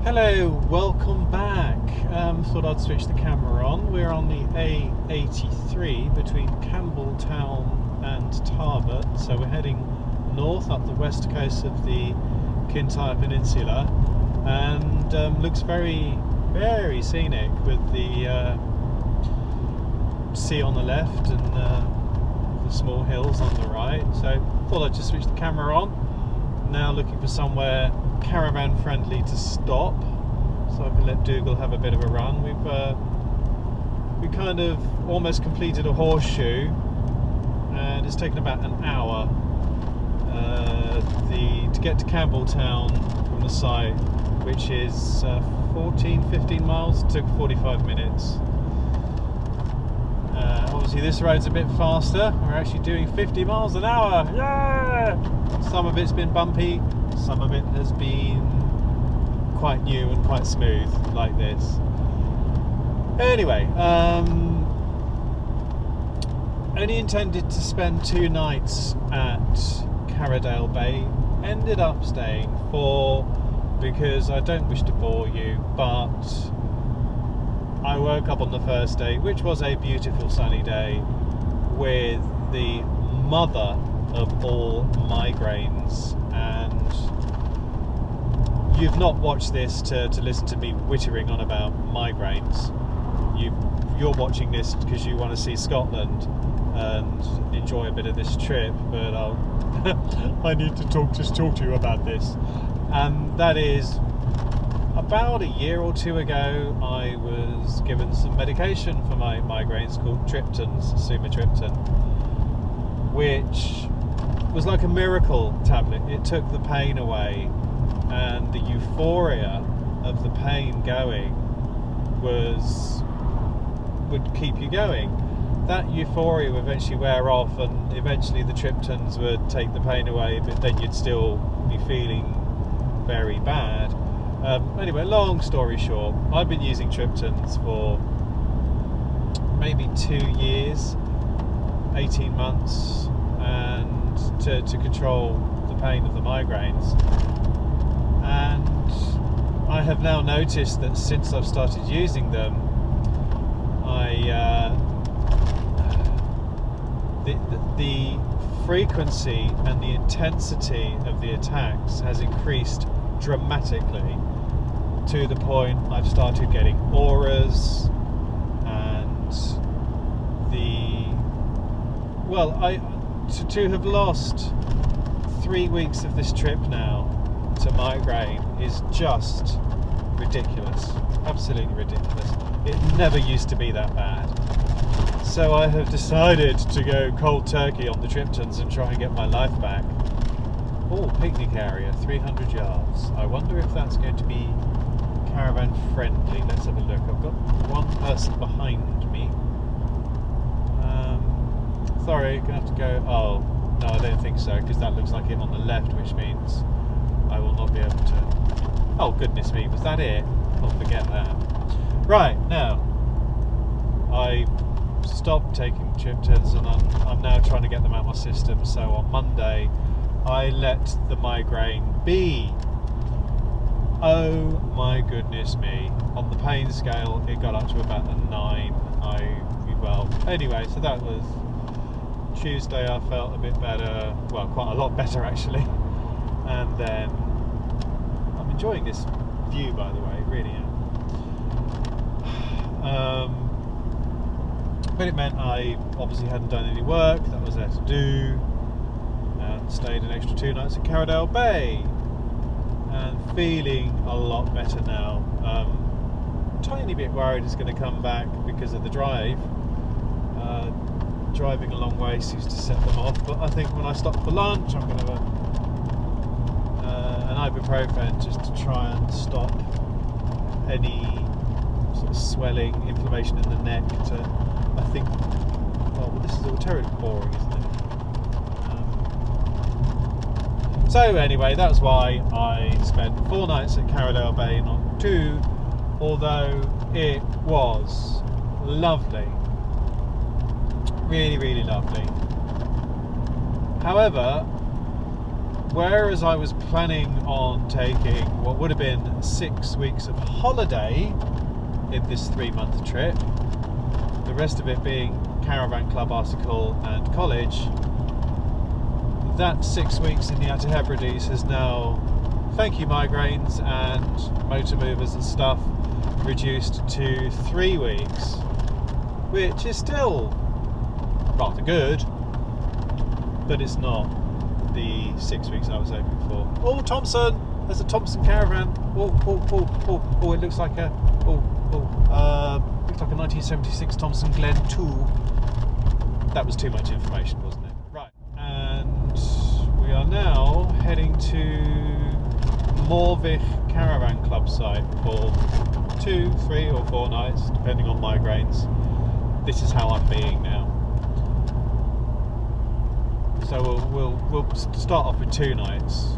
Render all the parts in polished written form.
Hello, welcome back. Thought I'd switch the camera on. We're on the A83 between Campbeltown and Tarbert, so we're heading north up the west coast of the Kintyre Peninsula, and looks very, very scenic with the sea on the left and the small hills on the right. So thought I'd just switch the camera on. Now looking for somewhere caravan friendly to stop, so I can let Dougal have a bit of a run. We kind of almost completed a horseshoe, and it's taken about an hour to get to Campbeltown from the site, which is 14-15 miles. It took 45 minutes. Obviously this road's a bit faster. We're actually doing 50 miles an hour. Yeah! Some of it's been bumpy, some of it has been quite new and quite smooth, like this. Anyway, only intended to spend 2 nights at Carradale Bay. Ended up staying 4 because I don't wish to bore you, but I woke up on the first day, which was a beautiful sunny day, with the mother of all migraines. And you've not watched this to listen to me wittering on about migraines. You're watching this because you want to see Scotland and enjoy a bit of this trip, but I need to talk to you about this. And that is, about a year or 2 ago, I was given some medication for my migraines called sumatriptan, which was like a miracle tablet. It took the pain away, and the euphoria of the pain going would keep you going. That euphoria would eventually wear off, and eventually the triptans would take the pain away, but then you'd still be feeling very bad. Anyway, long story short, I've been using triptans for maybe 2 years, 18 months, and to control the pain of the migraines. And I have now noticed that since I've started using them, the frequency and the intensity of the attacks has increased dramatically, to the point I've started getting auras, and to have lost 3 weeks of this trip now to migraine is just ridiculous, absolutely ridiculous. It never used to be that bad. So I have decided to go cold turkey on the triptans and try and get my life back. Oh, picnic area, 300 yards. I wonder if that's going to be caravan friendly. Let's have a look. I've got one person behind me. Sorry, gonna have to go. Oh, no, I don't think so, because that looks like him on the left, which means I will not be able to. Oh, goodness me, was that it? I'll forget that. Right, now, I stopped taking triptans, and I'm now trying to get them out of my system. So on Monday, I let the migraine be. Oh my goodness me. On the pain scale, it got up to about a 9. Well, anyway, so that was Tuesday. I felt a bit better, well, quite a lot better actually. And then I'm enjoying this view, by the way, really am. But it meant I obviously hadn't done any work that was there to do, and stayed an extra 2 nights at Carradale Bay, and feeling a lot better now. Tiny bit worried it's going to come back because of the drive. Driving a long way seems to set them off, but I think when I stop for lunch I'm going to have an ibuprofen just to try and stop any sort of swelling, inflammation in the neck. I think, well, this is all terribly boring, isn't it? So anyway, that's why I spent 4 nights at Carradale Bay, not 2, although it was lovely. Really, really lovely. However, whereas I was planning on taking what would have been 6 weeks of holiday in this 3-month trip, the rest of it being caravan club article and college, that 6 weeks in the Outer Hebrides has now, thank you migraines and motor movers and stuff, reduced to 3 weeks, which is still rather good, but it's not the 6 weeks I was hoping for. Oh, Thompson! There's a Thompson caravan. Oh, it looks like a looks like a 1976 Thompson Glen 2. That was too much information, wasn't it? Right, and we are now heading to Morvich Caravan Club site for 2, 3 or 4 nights, depending on migraines. This is how I'm being now. So we'll start off with 2 nights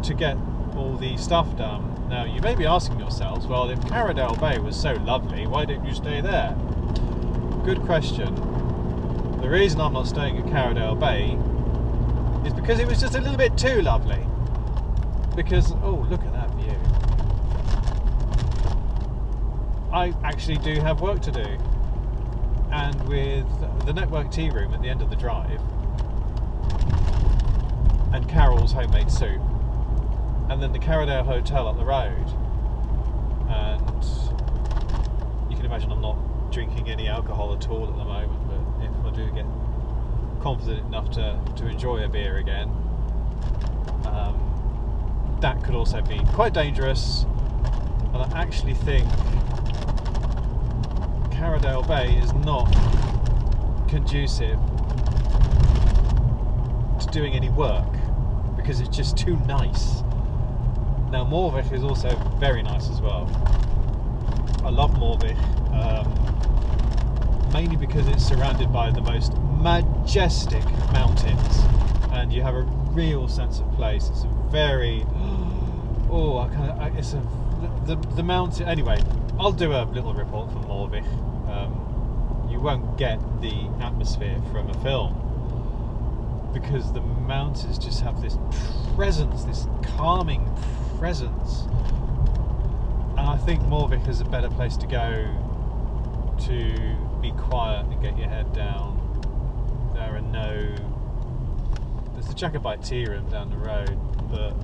to get all the stuff done. Now you may be asking yourselves, well, if Carradale Bay was so lovely, why didn't you stay there? Good question. The reason I'm not staying at Carradale Bay is because it was just a little bit too lovely. Because, oh, look at that view. I actually do have work to do. And with the network tea room at the end of the drive, and Carol's homemade soup, and then the Carradale Hotel up the road, and you can imagine I'm not drinking any alcohol at all at the moment, but if I do get confident enough to enjoy a beer again, that could also be quite dangerous. And I actually think Carradale Bay is not conducive to doing any work because it's just too nice. Now Morvich is also very nice as well. I love Morvich, mainly because it's surrounded by the most majestic mountains and you have a real sense of place. It's a very the mountain. Anyway, I'll do a little report from Morvich. You won't get the atmosphere from a film because the mountains just have this presence, this calming presence. And I think Morvich is a better place to go to be quiet and get your head down. There's the Jacobite tea room down the road, but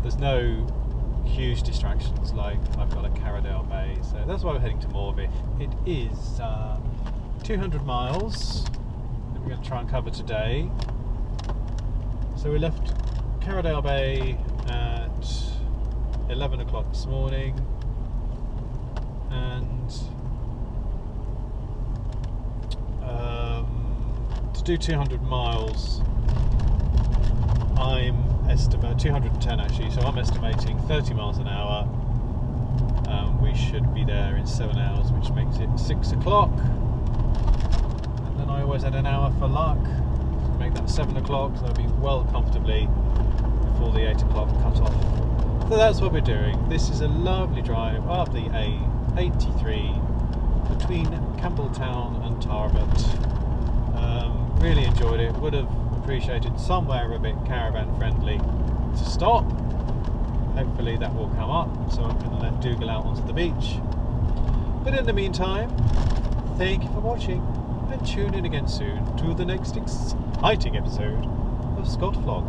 there's no huge distractions like I've got at Carradale Bay, so that's why we're heading to Morvich. It is 200 miles that we're going to try and cover today. So we left Carradale Bay at 11 o'clock this morning, and to do 200 miles I'm estimating 210 actually, so I'm estimating 30 miles an hour. We should be there in 7 hours, which makes it 6 o'clock, and then I always had an hour for luck to make that 7 o'clock, so I'll be well comfortably before the 8 o'clock cut off. So that's what we're doing. This is a lovely drive up the A83 between Campbeltown and Tarbert. Really enjoyed it. Would have appreciated somewhere a bit caravan friendly to stop. Hopefully that will come up so I can let Dougal out onto the beach. But in the meantime, thank you for watching and tune in again soon to the next exciting episode of ScotVlog.